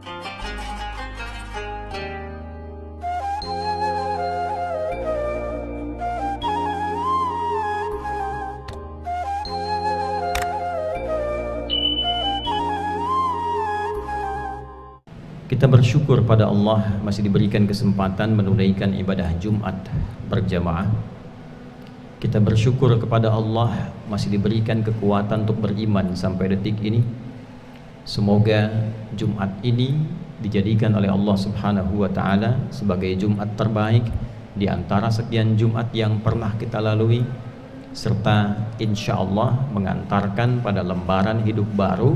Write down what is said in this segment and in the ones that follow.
Kita bersyukur pada Allah masih diberikan kesempatan menunaikan ibadah Jumat berjamaah. Kita bersyukur kepada Allah masih diberikan kekuatan untuk beriman sampai detik ini. Semoga Jumat ini dijadikan oleh Allah Subhanahu wa taala sebagai Jumat terbaik di antara sekian Jumat yang pernah kita lalui, serta insya Allah mengantarkan pada lembaran hidup baru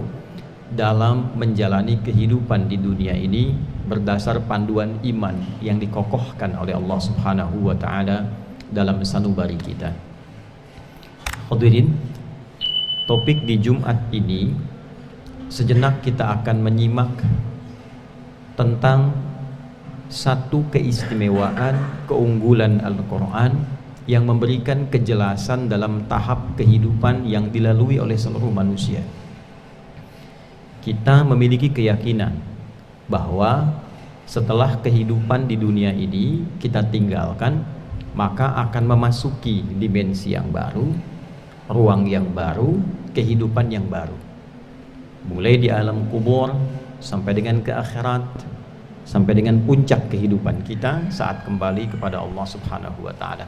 dalam menjalani kehidupan di dunia ini berdasar panduan iman yang dikokohkan oleh Allah Subhanahu wa taala dalam sanubari kita. Hadirin, topik di Jumat ini sejenak kita akan menyimak tentang satu keistimewaan keunggulan Al-Quran yang memberikan kejelasan dalam tahap kehidupan yang dilalui oleh seluruh manusia. Kita memiliki keyakinan bahwa setelah kehidupan di dunia ini kita tinggalkan, maka akan memasuki dimensi yang baru, ruang yang baru, kehidupan yang baru. Mulai di alam kubur sampai dengan ke akhirat, sampai dengan puncak kehidupan kita saat kembali kepada Allah Subhanahu wa taala.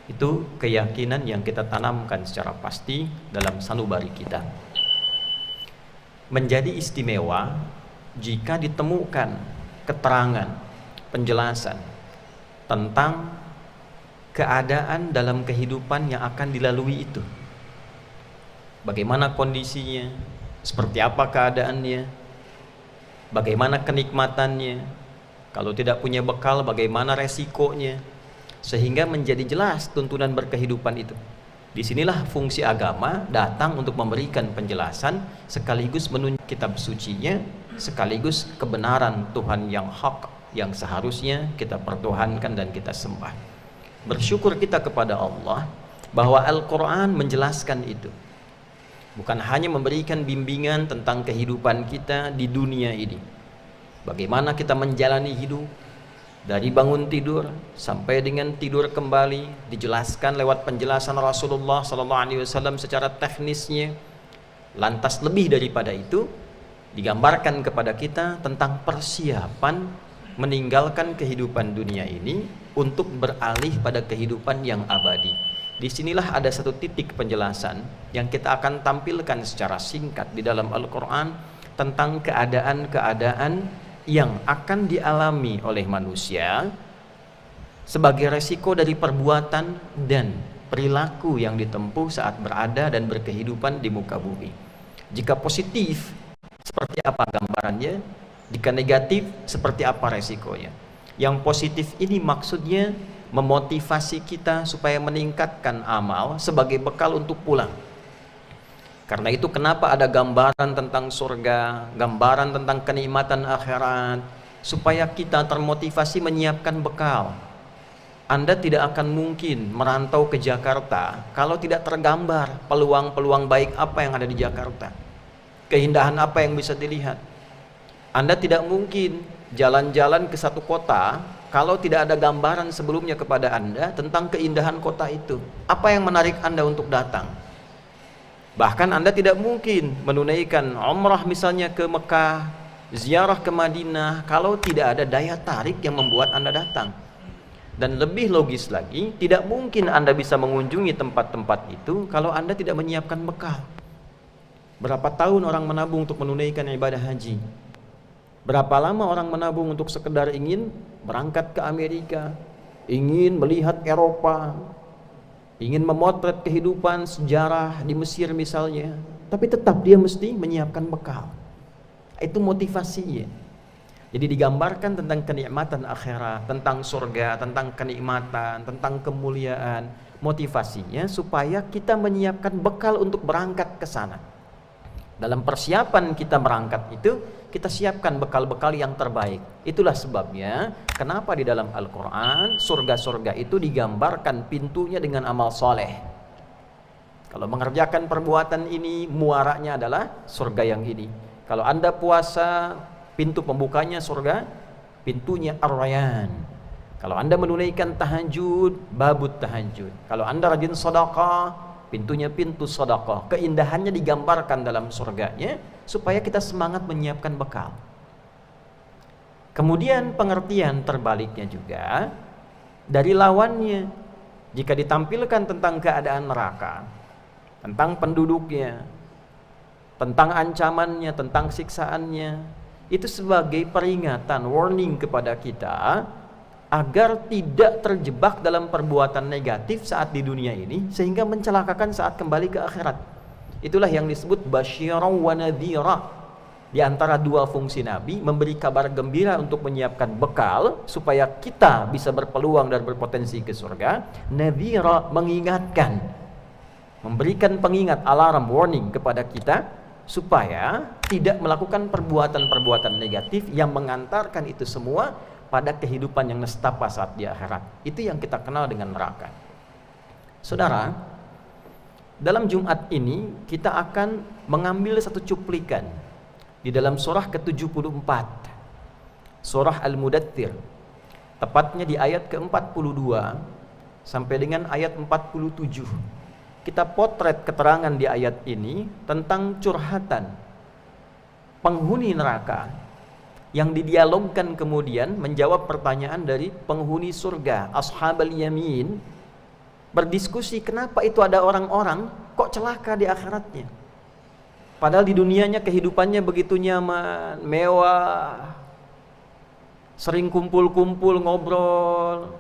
Itu keyakinan yang kita tanamkan secara pasti dalam sanubari kita. Menjadi istimewa jika ditemukan keterangan, penjelasan tentang keadaan dalam kehidupan yang akan dilalui itu. Bagaimana kondisinya, seperti apa keadaannya, bagaimana kenikmatannya, kalau tidak punya bekal bagaimana resikonya, sehingga menjadi jelas tuntunan berkehidupan itu. Disinilah fungsi agama datang untuk memberikan penjelasan sekaligus menunjuk kitab sucinya, sekaligus kebenaran Tuhan yang hak yang seharusnya kita pertuhankan dan kita sembah. Bersyukur kita kepada Allah bahwa Al-Quran menjelaskan itu. Bukan hanya memberikan bimbingan tentang kehidupan kita di dunia ini, bagaimana kita menjalani hidup dari bangun tidur sampai dengan tidur kembali, dijelaskan lewat penjelasan Rasulullah SAW secara teknisnya. Lantas lebih daripada itu, digambarkan kepada kita tentang persiapan meninggalkan kehidupan dunia ini untuk beralih pada kehidupan yang abadi. Disinilah ada satu titik penjelasan yang kita akan tampilkan secara singkat di dalam Al-Quran tentang keadaan-keadaan yang akan dialami oleh manusia sebagai resiko dari perbuatan dan perilaku yang ditempuh saat berada dan berkehidupan di muka bumi. Jika positif, seperti apa gambarannya? Jika negatif, seperti apa resikonya? Yang positif ini maksudnya memotivasi kita supaya meningkatkan amal sebagai bekal untuk pulang. Karena itu kenapa ada gambaran tentang surga, gambaran tentang kenikmatan akhirat, supaya kita termotivasi menyiapkan bekal. Anda tidak akan mungkin merantau ke Jakarta kalau tidak tergambar peluang-peluang baik apa yang ada di Jakarta, keindahan apa yang bisa dilihat. Anda tidak mungkin jalan-jalan ke satu kota kalau tidak ada gambaran sebelumnya kepada Anda tentang keindahan kota itu. Apa yang menarik Anda untuk datang? Bahkan Anda tidak mungkin menunaikan umrah misalnya ke Mekah, ziarah ke Madinah kalau tidak ada daya tarik yang membuat Anda datang. Dan lebih logis lagi, tidak mungkin Anda bisa mengunjungi tempat-tempat itu kalau Anda tidak menyiapkan bekal. Berapa tahun orang menabung untuk menunaikan ibadah haji? Berapa lama orang menabung untuk sekedar ingin berangkat ke Amerika, ingin melihat Eropa, ingin memotret kehidupan sejarah di Mesir misalnya, tapi tetap dia mesti menyiapkan bekal. Itu motivasinya. Jadi digambarkan tentang kenikmatan akhirat, tentang surga, tentang kenikmatan, tentang kemuliaan. Motivasinya supaya kita menyiapkan bekal untuk berangkat ke sana. Dalam persiapan kita berangkat itu, kita siapkan bekal-bekal yang terbaik. Itulah sebabnya kenapa di dalam Al-Quran surga-surga itu digambarkan pintunya dengan amal soleh. Kalau mengerjakan perbuatan ini, muaranya adalah surga yang ini. Kalau Anda puasa Pintu pembukanya surga, pintunya Ar-Rayyan. Kalau Anda menunaikan tahajud, babut tahajud. Kalau Anda rajin sedekah, pintunya pintu sedekah. Keindahannya digambarkan dalam surganya supaya kita semangat menyiapkan bekal. Kemudian pengertian terbaliknya juga dari lawannya. Jika ditampilkan tentang keadaan neraka, tentang penduduknya, tentang ancamannya, tentang siksaannya, itu sebagai peringatan, warning kepada kita agar tidak terjebak dalam perbuatan negatif saat di dunia ini sehingga mencelakakan saat kembali ke akhirat. Itulah yang disebut basyiran wa nadhira. Di antara dua fungsi Nabi, memberi kabar gembira untuk menyiapkan bekal supaya kita bisa berpeluang dan berpotensi ke surga. Nadhira, mengingatkan, memberikan pengingat, alarm, warning kepada kita supaya tidak melakukan perbuatan-perbuatan negatif yang mengantarkan itu semua pada kehidupan yang nestapa saat di akhirat. Itu yang kita kenal dengan neraka. Saudara, dalam Jumat ini kita akan mengambil satu cuplikan di dalam surah ke-74, surah Al-Mudaththir, tepatnya di ayat ke-42 sampai dengan ayat 47. Kita potret keterangan di ayat ini tentang curhatan penghuni neraka yang didialogkan kemudian menjawab pertanyaan dari penghuni surga, ashabal yamin, berdiskusi kenapa itu ada orang-orang kok celaka di akhiratnya. Padahal di dunianya kehidupannya begitu nyaman, mewah, sering kumpul-kumpul, ngobrol,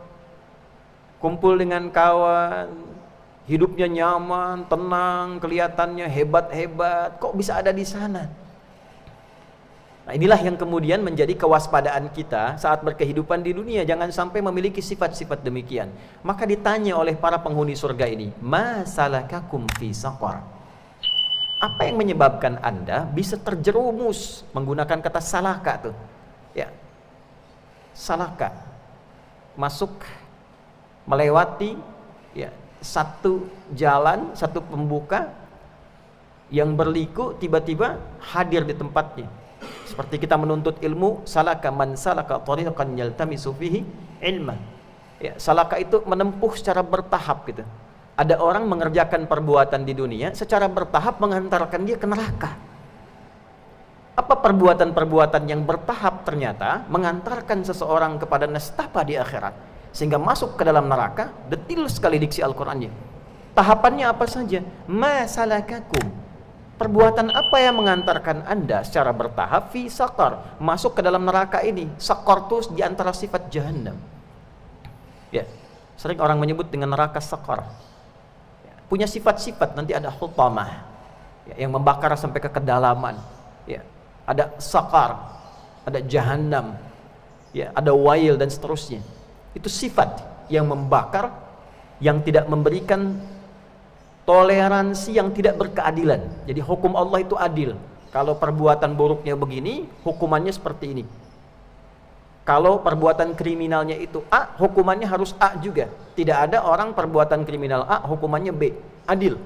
kumpul dengan kawan, hidupnya nyaman, tenang, kelihatannya hebat-hebat. Kok bisa ada di sana? Nah, inilah yang kemudian menjadi kewaspadaan kita saat berkehidupan di dunia. Jangan sampai memiliki sifat-sifat demikian. Maka ditanya oleh para penghuni surga ini, ma salakakum fi saqar? Apa yang menyebabkan Anda bisa terjerumus, menggunakan kata salaka tuh. Ya. Salaka. Masuk, melewati ya, satu jalan, satu pembuka yang berliku tiba-tiba hadir di tempatnya. Seperti kita menuntut ilmu, salaka man salaka tariqan yaltamisu fihi ilma. Ya, salaka itu menempuh secara bertahap gitu. Ada orang mengerjakan perbuatan di dunia secara bertahap mengantarkan dia ke neraka. Apa perbuatan-perbuatan yang bertahap ternyata mengantarkan seseorang kepada nestapa di akhirat sehingga masuk ke dalam neraka? Detil sekali diksi Al-Qur'annya. Tahapannya apa saja? Ma salakakum. Perbuatan apa yang mengantarkan Anda secara bertahap fi saqar, masuk ke dalam neraka ini? Saqar itu di antara sifat jahannam. Ya, sering orang menyebut dengan neraka saqar. Ya, punya sifat-sifat, nanti ada hutamah ya, yang membakar sampai ke kedalaman. Ya, ada saqar, ada jahannam, ya, ada wail dan seterusnya. Itu sifat yang membakar, yang tidak memberikan toleransi, yang tidak berkeadilan. Jadi hukum Allah itu adil. Kalau perbuatan buruknya begini, hukumannya seperti ini. Kalau perbuatan kriminalnya itu A, hukumannya harus A juga. Tidak ada orang perbuatan kriminal A, hukumannya B. Adil.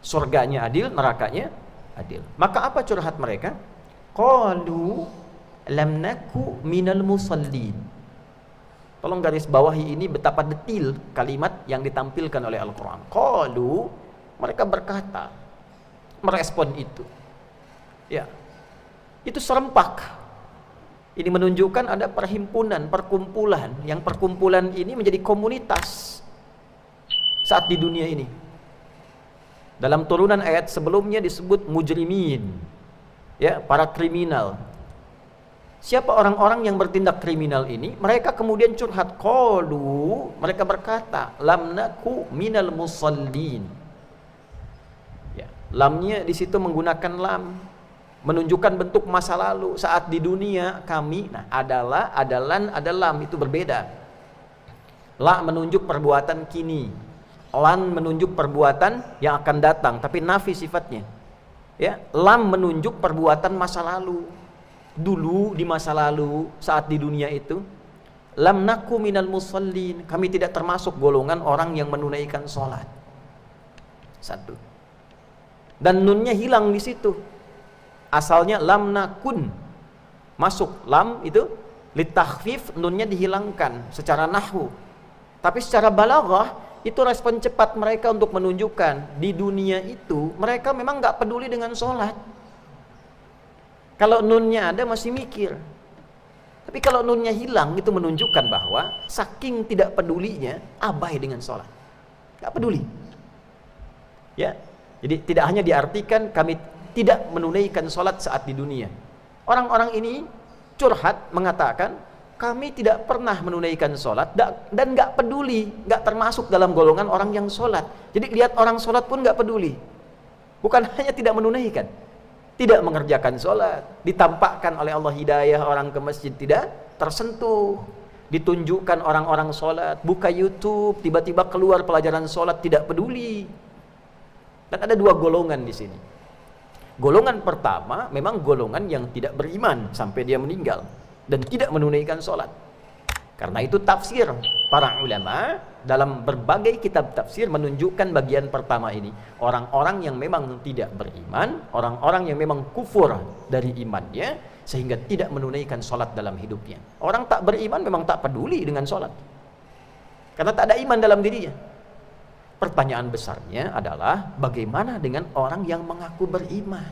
Surganya adil, nerakanya adil. Maka apa curhat mereka? Qalu lam naku minal musallin. Tolong garis bawahi ini betapa detil kalimat yang ditampilkan oleh Al-Quran. Qalu, mereka berkata, merespon itu. Ya, itu serempak. Ini menunjukkan ada perhimpunan, perkumpulan, yang perkumpulan ini menjadi komunitas saat di dunia ini. Dalam turunan ayat sebelumnya disebut mujrimin, ya, para kriminal. Siapa orang-orang yang bertindak kriminal ini? Mereka kemudian curhat. Qalu, mereka berkata, lam naku minal musallin. Ya, lamnya di situ menggunakan lam, menunjukkan bentuk masa lalu. Saat di dunia kami, nah adalah, adalan, ada lam, itu berbeda. La menunjuk perbuatan kini, lan menunjuk perbuatan yang akan datang, tapi nafi sifatnya. Ya, lam menunjuk perbuatan masa lalu. Dulu di masa lalu saat di dunia itu, lam naku minal musallin, kami tidak termasuk golongan orang yang menunaikan sholat. Satu. Dan nunnya hilang di situ. Asalnya lam nakun. Masuk lam itu litakhfif, nunnya dihilangkan secara nahwu. Tapi secara balaghah itu respon cepat mereka untuk menunjukkan di dunia itu mereka memang nggak peduli dengan sholat. Kalau nunnya ada masih mikir. Tapi kalau nunnya hilang itu menunjukkan bahwa saking tidak pedulinya abai dengan sholat. Nggak peduli. Ya, jadi tidak hanya diartikan kami tidak menunaikan sholat saat di dunia. Orang-orang ini curhat mengatakan kami tidak pernah menunaikan sholat dan nggak peduli, nggak termasuk dalam golongan orang yang sholat. Jadi lihat orang sholat pun nggak peduli. Bukan hanya tidak menunaikan, tidak mengerjakan sholat, ditampakkan oleh Allah hidayah orang ke masjid tidak tersentuh, ditunjukkan orang-orang sholat, buka YouTube, tiba-tiba keluar pelajaran sholat tidak peduli. Dan ada dua golongan di sini. Golongan pertama memang golongan yang tidak beriman sampai dia meninggal dan tidak menunaikan sholat. Karena itu tafsir para ulama dalam berbagai kitab tafsir menunjukkan bagian pertama ini. Orang-orang yang memang tidak beriman, orang-orang yang memang kufur dari imannya sehingga tidak menunaikan sholat dalam hidupnya. Orang tak beriman memang tak peduli dengan sholat karena tak ada iman dalam dirinya. Pertanyaan besarnya adalah bagaimana dengan orang yang mengaku beriman?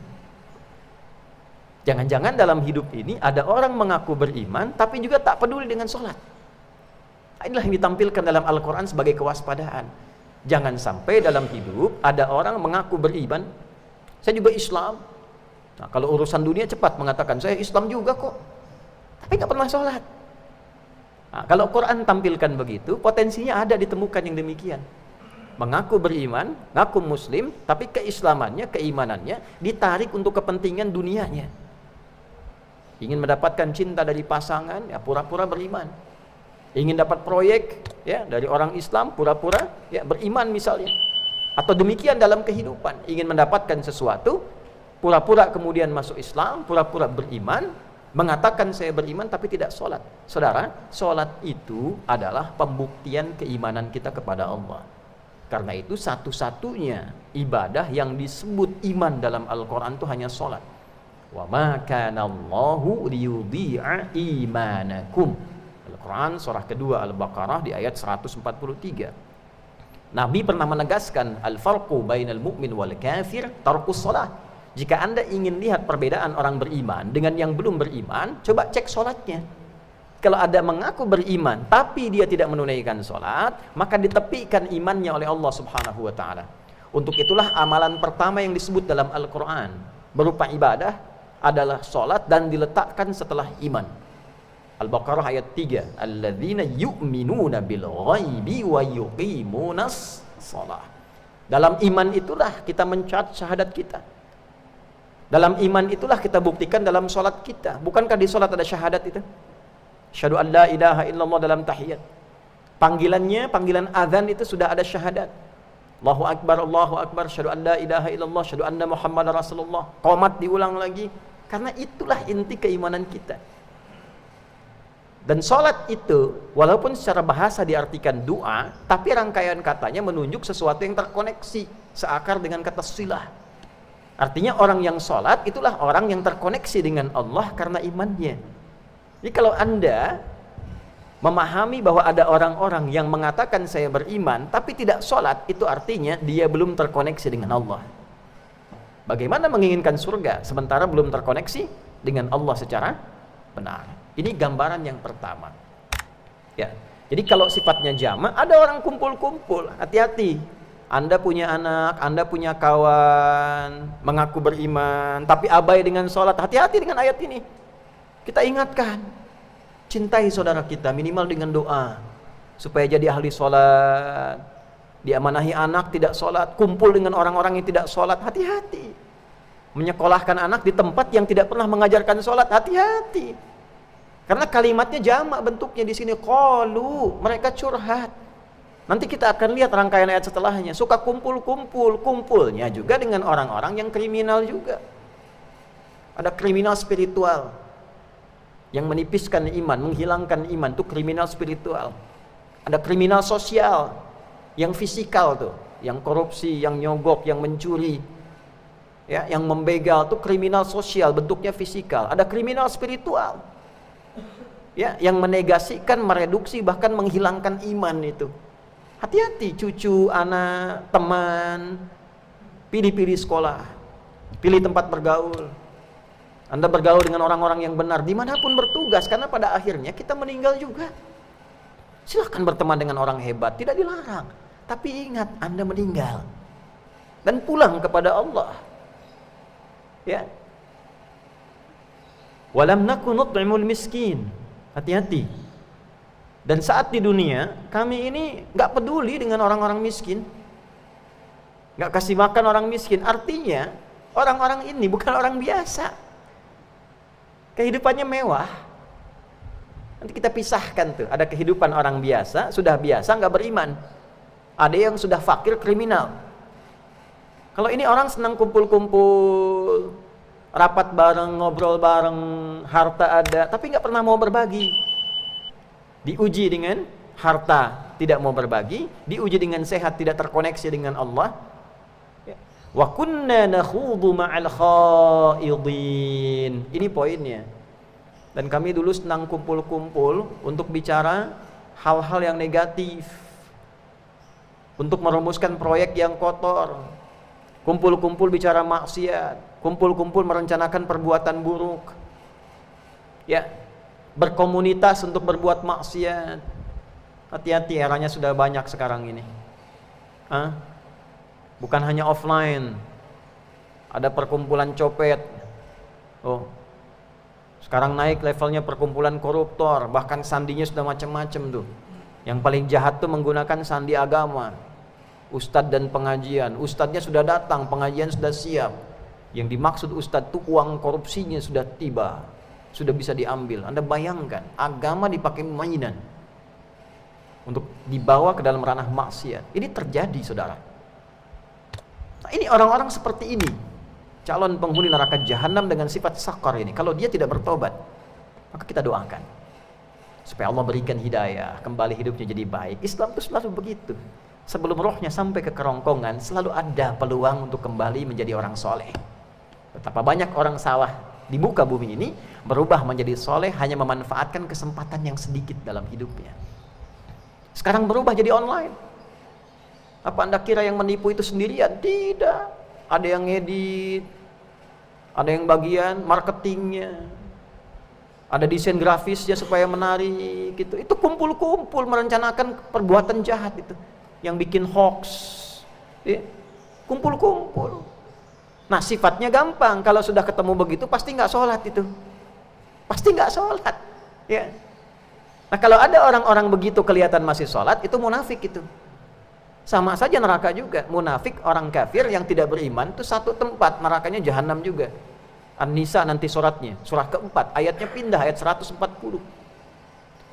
Jangan-jangan dalam hidup ini ada orang mengaku beriman tapi juga tak peduli dengan sholat. Inilah yang ditampilkan dalam Al-Quran sebagai kewaspadaan. Jangan sampai dalam hidup ada orang mengaku beriman, saya juga Islam. Nah, kalau urusan dunia cepat mengatakan saya Islam juga kok, tapi nggak pernah sholat. Nah, kalau Quran tampilkan begitu, potensinya ada ditemukan yang demikian. Mengaku beriman, ngaku muslim, tapi keislamannya, keimanannya ditarik untuk kepentingan dunianya. Ingin mendapatkan cinta dari pasangan, ya pura-pura beriman. Ingin dapat proyek, ya dari orang Islam, pura-pura ya beriman misalnya. Atau demikian dalam kehidupan, ingin mendapatkan sesuatu, pura-pura kemudian masuk Islam, pura-pura beriman, mengatakan saya beriman tapi tidak sholat. Saudara, sholat itu adalah pembuktian keimanan kita kepada Allah. Karena itu satu-satunya ibadah yang disebut iman dalam Al-Quran itu hanya sholat. Wa ma kana Allahu liyudhi'a imanakum. Al-Quran surah kedua Al-Baqarah di ayat 143. Nabi pernah menegaskan al-farqu bainal mu'min wal kafir tarkus shalah. Jika Anda ingin lihat perbedaan orang beriman dengan yang belum beriman, coba cek sholatnya. Kalau ada mengaku beriman tapi dia tidak menunaikan sholat, maka ditepikan imannya oleh Allah Subhanahu wa ta'ala. Untuk itulah amalan pertama yang disebut dalam Al-Quran berupa ibadah adalah sholat dan diletakkan setelah iman. Al-Baqarah ayat 3, alladzina yu'minuna bil ghaibi wa yuqimunas shalah. Dalam iman itulah kita mencatat syahadat kita. Dalam iman itulah kita buktikan dalam sholat kita. Bukankah di sholat ada syahadat itu? Asyhadu an la ilaha illallah dalam tahiyat. Panggilannya, panggilan azan itu sudah ada syahadat. Allahu akbar, asyhadu an la ilaha illallah, asyhadu anna Muhammadar Rasulullah. Qomat diulang lagi. Karena itulah inti keimanan kita. Dan sholat itu, walaupun secara bahasa diartikan doa, tapi rangkaian katanya menunjuk sesuatu yang terkoneksi, seakar dengan kata silah. Artinya orang yang sholat itulah orang yang terkoneksi dengan Allah karena imannya. Jadi kalau Anda memahami bahwa ada orang-orang yang mengatakan saya beriman tapi tidak sholat, itu artinya dia belum terkoneksi dengan Allah. Bagaimana menginginkan surga sementara belum terkoneksi dengan Allah secara benar? Ini gambaran yang pertama. Ya, jadi kalau sifatnya jama', ada orang kumpul-kumpul, hati-hati. Anda punya anak, Anda punya kawan, mengaku beriman tapi abai dengan sholat, hati-hati dengan ayat ini. Kita ingatkan, cintai saudara kita minimal dengan doa supaya jadi ahli sholat. Diamanahi anak tidak sholat, kumpul dengan orang-orang yang tidak sholat, hati-hati. Menyekolahkan anak di tempat yang tidak pernah mengajarkan sholat, hati-hati. Karena kalimatnya jamak bentuknya di sini, qalu, mereka curhat. Nanti kita akan lihat rangkaian ayat setelahnya, suka kumpul-kumpul, kumpulnya juga dengan orang-orang yang kriminal juga. Ada kriminal spiritual yang menipiskan iman, menghilangkan iman, itu kriminal spiritual. Ada kriminal sosial yang fisikal tuh, yang korupsi, yang nyogok, yang mencuri. Ya, yang membegal tuh kriminal sosial, bentuknya fisikal. Ada kriminal spiritual. Ya, yang menegasikan, mereduksi, bahkan menghilangkan iman itu. Hati-hati cucu, anak, teman. Pilih-pilih sekolah. Pilih tempat bergaul. Anda bergaul dengan orang-orang yang benar dimanapun bertugas, karena pada akhirnya kita meninggal juga. Silahkan berteman dengan orang hebat, tidak dilarang. Tapi ingat, Anda meninggal dan pulang kepada Allah. Ya. Walam nakun nut'imul miskin. Hati-hati. Dan saat di dunia, kami ini nggak peduli dengan orang-orang miskin, nggak kasih makan orang miskin. Artinya orang-orang ini bukan orang biasa. Kehidupannya mewah. Nanti kita pisahkan tuh. Ada kehidupan orang biasa, sudah biasa nggak beriman. Ada yang sudah fakir, kriminal. Kalau ini orang senang kumpul-kumpul, rapat bareng, ngobrol bareng, harta ada, tapi nggak pernah mau berbagi. Diuji dengan harta, tidak mau berbagi. Diuji dengan sehat, tidak terkoneksi dengan Allah. Wa kunna nakhudu ma'al khaidin. Ini poinnya. Dan kami dulu senang kumpul-kumpul untuk bicara hal-hal yang negatif, untuk merumuskan proyek yang kotor. Kumpul-kumpul bicara maksiat, kumpul-kumpul merencanakan perbuatan buruk. Ya, berkomunitas untuk berbuat maksiat. Hati-hati, eranya sudah banyak sekarang ini. Bukan hanya offline. Ada perkumpulan copet. Sekarang naik levelnya perkumpulan koruptor, bahkan sandinya sudah macam-macam tuh. Yang paling jahat tuh menggunakan sandi agama. Ustadz dan pengajian. Ustadznya sudah datang, pengajian sudah siap. Yang dimaksud ustadz tuh uang korupsinya sudah tiba, sudah bisa diambil. Anda bayangkan, agama dipakai mainan untuk dibawa ke dalam ranah maksiat. Ini terjadi, saudara. Nah, ini orang-orang seperti ini, calon penghuni neraka jahanam dengan sifat sakar ini. Kalau dia tidak bertobat, maka kita doakan supaya Allah berikan hidayah, kembali hidupnya jadi baik. Islam itu selalu begitu. Sebelum rohnya sampai ke kerongkongan, selalu ada peluang untuk kembali menjadi orang soleh. Betapa banyak orang salah di muka bumi ini berubah menjadi soleh hanya memanfaatkan kesempatan yang sedikit dalam hidupnya. Sekarang berubah jadi online. Apa Anda kira yang menipu itu sendirian? Tidak. Ada yang ngedit, ada yang bagian marketingnya, ada desain grafisnya supaya menarik gitu. Itu kumpul-kumpul merencanakan perbuatan jahat itu. Yang bikin hoax, ya, kumpul-kumpul. Nah, sifatnya gampang. Kalau sudah ketemu begitu, pasti nggak sholat itu, pasti nggak sholat. Ya. Nah, kalau ada orang-orang begitu kelihatan masih sholat, itu munafik itu. Sama saja neraka juga. Munafik, orang kafir yang tidak beriman itu satu tempat, nerakanya jahanam juga. An-Nisa nanti suratnya, surah keempat, ayatnya pindah, ayat 140.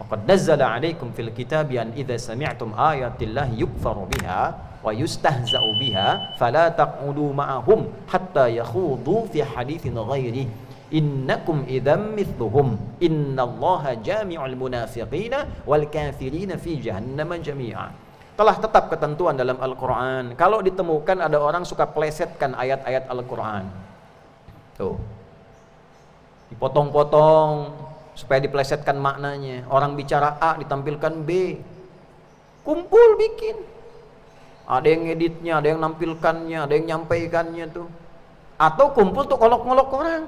Waqad nazzala 'alaikum fil kitabi an idza sami'tum ayatillahi yukfaru biha wa yustahza'u biha fala taq'udu ma'ahum hatta yakhudu fi haditsin ghairi innakum idzam mithluhum innallaha jami'ul munafiqina wal kafirina fi jahannam jami'a. Telah tetap ketentuan dalam Al-Qur'an. Kalau ditemukan ada orang suka plesetkan ayat-ayat Al-Qur'an. Tuh. Dipotong-potong supaya diplesetkan maknanya. Orang bicara A ditampilkan B. Kumpul bikin. Ada yang ngeditnya, ada yang nampilkannya, ada yang nyampaikannya tuh. Atau kumpul untuk ngolok-ngolok orang.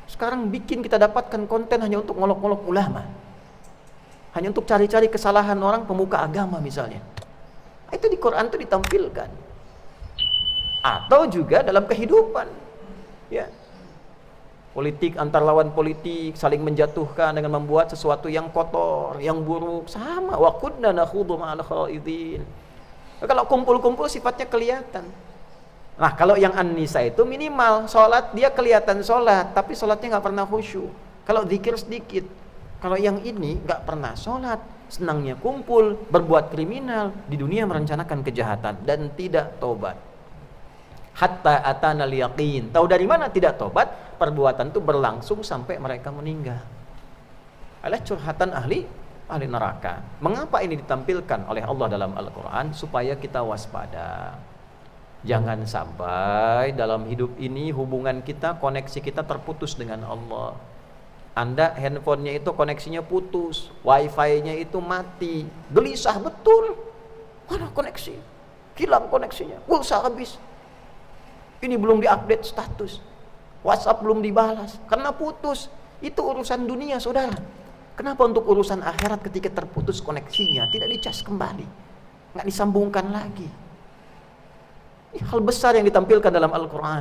Sekarang bikin kita dapatkan konten hanya untuk ngolok-ngolok ulama. Hanya untuk cari-cari kesalahan orang pemuka agama misalnya. Itu di Quran tuh ditampilkan. Atau juga dalam kehidupan. Ya. Politik antar lawan politik, saling menjatuhkan dengan membuat sesuatu yang kotor, yang buruk, sama. Wa kunna nakhudu ma'al khaidin. Kalau kumpul-kumpul sifatnya kelihatan. Nah, kalau yang An-Nisa itu minimal sholat dia kelihatan sholat, tapi sholatnya nggak pernah khusyuk. Kalau zikir sedikit. Kalau yang ini nggak pernah sholat, senangnya kumpul, berbuat kriminal, di dunia merencanakan kejahatan dan tidak tobat. Hatta atanal yaqin. Tahu dari mana tidak tobat? Perbuatan itu berlangsung sampai mereka meninggal. Adalah curhatan ahli neraka. Mengapa ini ditampilkan oleh Allah dalam Al-Quran? Supaya kita waspada. Jangan sampai dalam hidup ini hubungan kita, koneksi kita terputus dengan Allah. Anda handphonenya itu koneksinya putus, wifi-nya itu mati, gelisah betul. Mana koneksi? Hilang koneksinya, pulsa habis. Ini belum diupdate status, WhatsApp belum dibalas, karena putus. Itu urusan dunia, saudara. Kenapa untuk urusan akhirat ketika terputus koneksinya, tidak dicas kembali, nggak disambungkan lagi? Hal besar yang ditampilkan dalam Al-Quran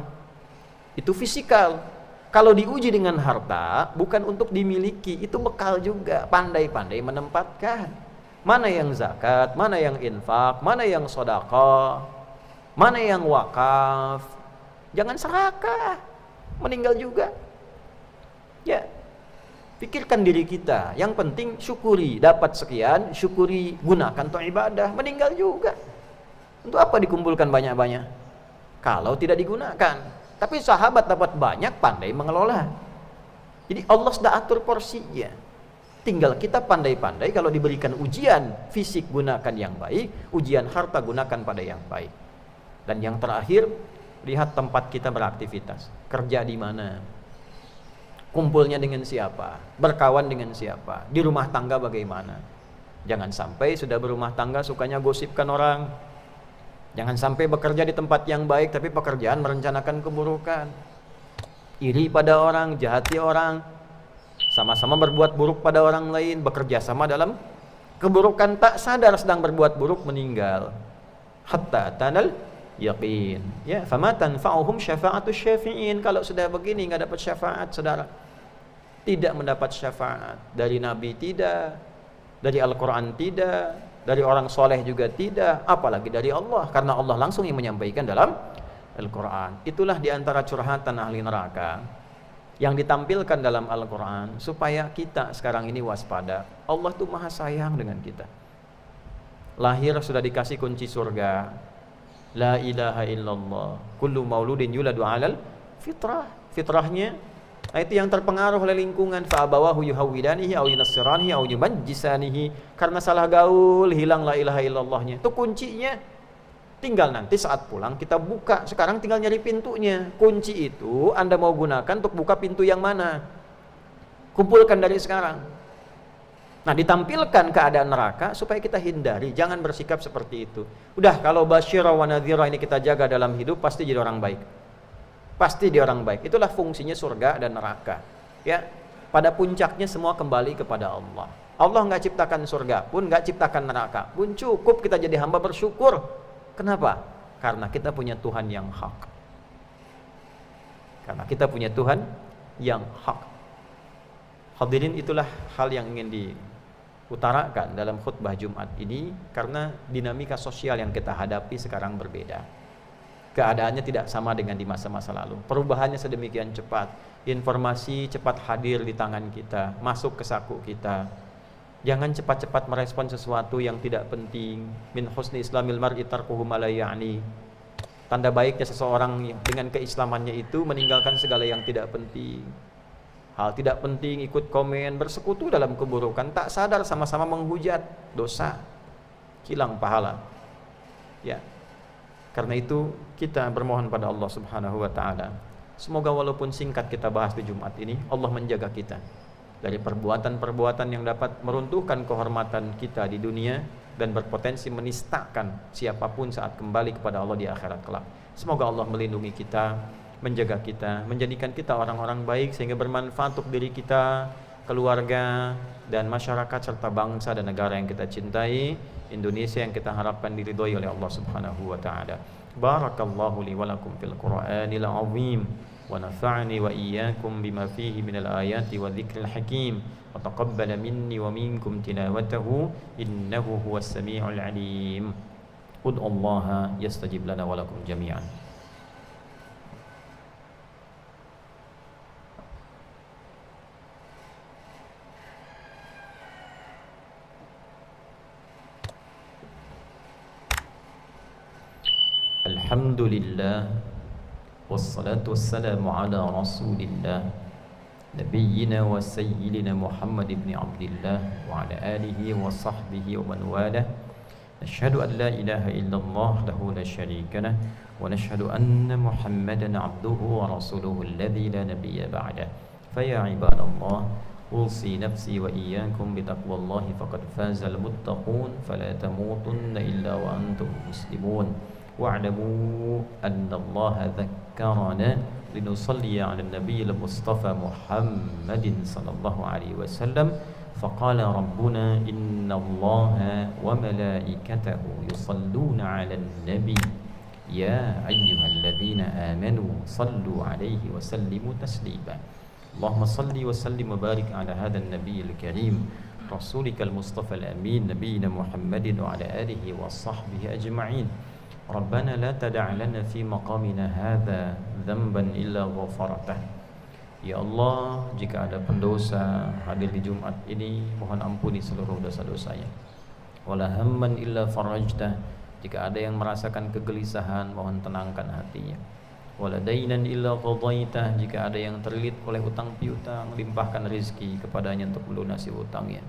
itu fisikal. Kalau diuji dengan harta, bukan untuk dimiliki, itu bekal juga. Pandai-pandai menempatkan mana yang zakat, mana yang infak, mana yang sedekah, mana yang wakaf. Jangan serakah, meninggal juga. Ya, pikirkan diri kita. Yang penting syukuri, dapat sekian, syukuri, gunakan untuk ibadah. Meninggal juga. Untuk apa dikumpulkan banyak-banyak kalau tidak digunakan? Tapi sahabat dapat banyak, pandai mengelola. Jadi Allah sudah atur porsinya. Tinggal kita pandai-pandai, kalau diberikan ujian fisik gunakan yang baik, ujian harta gunakan pada yang baik. Dan yang terakhir, lihat tempat kita beraktivitas. Kerja di mana? Kumpulnya dengan siapa? Berkawan dengan siapa? Di rumah tangga bagaimana? Jangan sampai sudah berumah tangga sukanya gosipkan orang. Jangan sampai bekerja di tempat yang baik tapi pekerjaan merencanakan keburukan. Iri pada orang, jahati orang, sama-sama berbuat buruk pada orang lain, bekerja sama dalam keburukan, tak sadar sedang berbuat buruk, meninggal. Hatta tanal yaqin. Ya, fama tanfa'uhum syafa'atus syafi'in. Kalau sudah begini enggak dapat syafaat, saudara. Tidak mendapat syafaat dari nabi, tidak, dari Al-Qur'an tidak, dari orang soleh juga tidak, apalagi dari Allah, karena Allah langsung yang menyampaikan dalam Al-Quran. Itulah diantara curhatan ahli neraka yang ditampilkan dalam Al-Quran, supaya kita sekarang ini waspada. Allah tuh maha sayang dengan kita. Lahir sudah dikasih kunci surga, la ilaha illallah, kullu mauludin yuladu alal fitrah. Fitrahnya, nah itu yang terpengaruh oleh lingkungan. Fa'abawahu yuhawwidanihi aw yunassiranihi aw yumajjisanihi. Karena salah gaul, hilang la ilaha illallahnya. Itu kuncinya. Tinggal nanti saat pulang kita buka. Sekarang tinggal nyari pintunya. Kunci itu Anda mau gunakan untuk buka pintu yang mana? Kumpulkan dari sekarang. Nah, ditampilkan keadaan neraka supaya kita hindari. Jangan bersikap seperti itu. Udah, kalau basyira wa nadhira ini kita jaga dalam hidup, pasti jadi orang baik. Pasti dia orang baik. Itulah fungsinya surga dan neraka. Ya, pada puncaknya semua kembali kepada Allah. Allah nggak ciptakan surga pun, nggak ciptakan neraka pun, cukup kita jadi hamba bersyukur. Kenapa? Karena kita punya Tuhan yang hak. Karena kita punya Tuhan yang hak. Hadirin, itulah hal yang ingin diutarakan dalam khutbah Jumat ini, karena dinamika sosial yang kita hadapi sekarang berbeda. Keadaannya tidak sama dengan di masa-masa lalu. Perubahannya sedemikian cepat. Informasi cepat hadir di tangan kita, masuk ke saku kita. Jangan cepat-cepat merespon sesuatu yang tidak penting. Min husni islamil mar'i tarkuhu ma la ya'ni. Tanda baiknya seseorang dengan keislamannya itu meninggalkan segala yang tidak penting. Hal tidak penting, ikut komen, bersekutu dalam keburukan, tak sadar sama-sama menghujat, dosa, hilang pahala. Ya. Karena itu kita bermohon pada Allah Subhanahu wa taala, semoga walaupun singkat kita bahas di Jumat ini, Allah menjaga kita dari perbuatan-perbuatan yang dapat meruntuhkan kehormatan kita di dunia dan berpotensi menistakan siapapun saat kembali kepada Allah di akhirat kelak. Semoga Allah melindungi kita, menjaga kita, menjadikan kita orang-orang baik sehingga bermanfaat untuk diri kita, keluarga, dan masyarakat serta bangsa dan negara yang kita cintai, Indonesia yang kita harapkan diridhoi oleh Allah Subhanahu wa taala. Barakallahu li wa lakum fil Qur'anil azim wa nafa'ani wa iyyakum bima fihi minal ayati wa dzikril hakim wa taqabbala minni wa minkum tilawatahu innahu huwas samiul alim. Ud'ullaha yastajib lana wa lakum jami'an. Alhamdulillah wassalatu wassalamu ala rasulillah nabiyyina wa sayyidina Muhammad ibn Abdillah wa ala alihi wa sahbihi wa man walah نشهد أن لا إله إلا الله وحده لا شريك له ونشهد أن محمدا عبده ورسوله الذي لا نبي بعده فيا عباد الله أوصي نفسي وإياكم بتقوى الله فقد فاز المتقون فلا تموتن إلا وأنتم مسلمون واعلموا أن الله ذكرنا لنصلي على النبي المصطفى محمد صلى الله عليه وسلم فقال ربنا إن الله وملائكته يصلون على النبي يا أيها الذين آمنوا صلوا عليه وسلموا تسليما اللهم صل وسلم وبارك على هذا النبي الكريم رسولك المصطفى الأمين نبينا محمد وعلى آله وصحبه أجمعين ربنا لا تدع لنا في مقامنا هذا ذنبا إلا غفرته. Ya Allah, jika ada pendosa hadir di Jumat ini, mohon ampuni seluruh dosa-dosanya. Wala hamman illa farajtah, jika ada yang merasakan kegelisahan, mohon tenangkan hatinya. Wala dainan illa qadaitah, jika ada yang terlilit oleh utang piutang, limpahkan rezeki kepadanya untuk melunasi utangnya.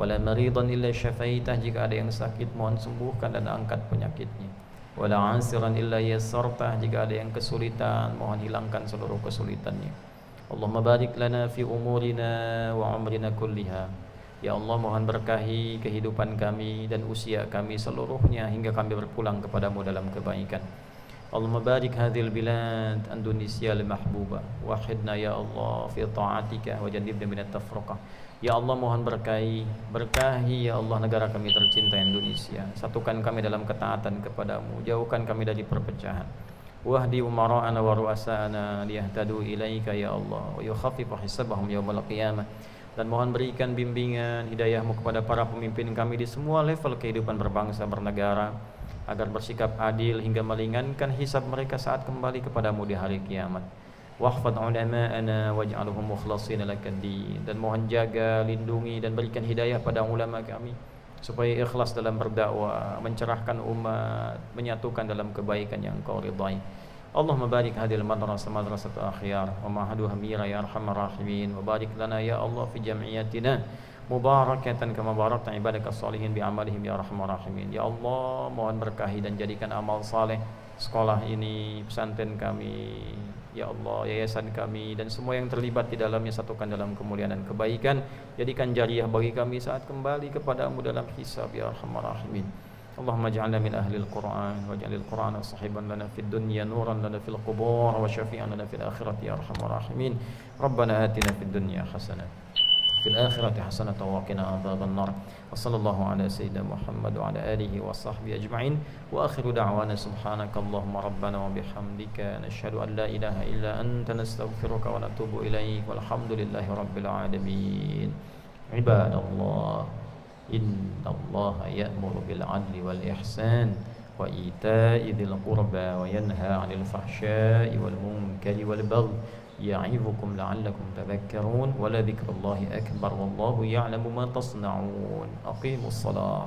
Wala maridan illa syafaitah, jika ada yang sakit, mohon sembuhkan dan angkat penyakitnya. Wala ansiran illa yassartah, jika ada yang kesulitan, mohon hilangkan seluruh kesulitannya. Allahumma barik lana fi umurina wa umrina kulliha. Ya Allah, mohon berkahi kehidupan kami dan usia kami seluruhnya hingga kami berpulang kepadamu dalam kebaikan. Allahumma barik hadhil bilad Indonesia al-mahbubah wahidna ya Allah fi ta'atika wa jannibna minat tafruqah. Ya Allah, mohon berkahi ya Allah negara kami tercinta Indonesia. Satukan kami dalam ketaatan kepadamu, jauhkan kami dari perpecahan. Wahdi umara'ana wa ru'asa'ana liyahtadu ilaika ya Allah wa yukhaffifu hisabahum yawmal qiyamah. Dan mohon berikan bimbingan hidayahmu kepada para pemimpin kami di semua level kehidupan berbangsa bernegara agar bersikap adil hingga meringankan hisab mereka saat kembali kepadamu di hari kiamat. Wahfad ulama'ana waj'alhum mukhlashina lakad-din. Dan mohon jaga, lindungi dan berikan hidayah pada ulama kami supaya ikhlas dalam berdakwah, mencerahkan umat, menyatukan dalam kebaikan yang Kau ridai. Allahumma barik hadhil madrasah akhyar wa ma'hadu hamira ya arhamar rahimin wa barik lana ya Allah fi jam'iyatina mubarakatan kama barakta ibadaka salihin bi amalihim ya arhamar rahimin. Ya Allah, mohon berkahi dan jadikan amal saleh sekolah ini, pesantren kami, ya Allah, yayasan kami dan semua yang terlibat di dalamnya, satukan dalam kemuliaan dan kebaikan. Jadikan jariah bagi kami saat kembali kepadamu dalam hisab ya arhamar rahimin. Allahumma ja'alna min ahlil Qur'an waj'alil Qur'ana sahiban lana fid dunya nuran lana fil qubur wa syafi'an lana fil akhirati ya arhamar rahimin. Rabbana atina fid dunya hasanah fil akhirati hasanatan wa qina adzabannar. Wa sallallahu ala sayyidina Muhammad wa ala alihi wa sahbihi ajma'in. Wa akhiru da'wana subhanakallahumma rabbana wa bihamdika nashhadu an la ilaha illa anta nastaghfiruka wa natubu ilaik. Walhamdulillahi rabbil alamin. Ibadallah, innallaha ya'muru bil 'adli wal ihsan wa ita'i dzil qurba wa yanha 'anil fahsya'i wal munkari wal baghi يعظكم لعلكم تذكرون ولذكر الله أكبر والله يعلم ما تصنعون أقيموا الصلاة.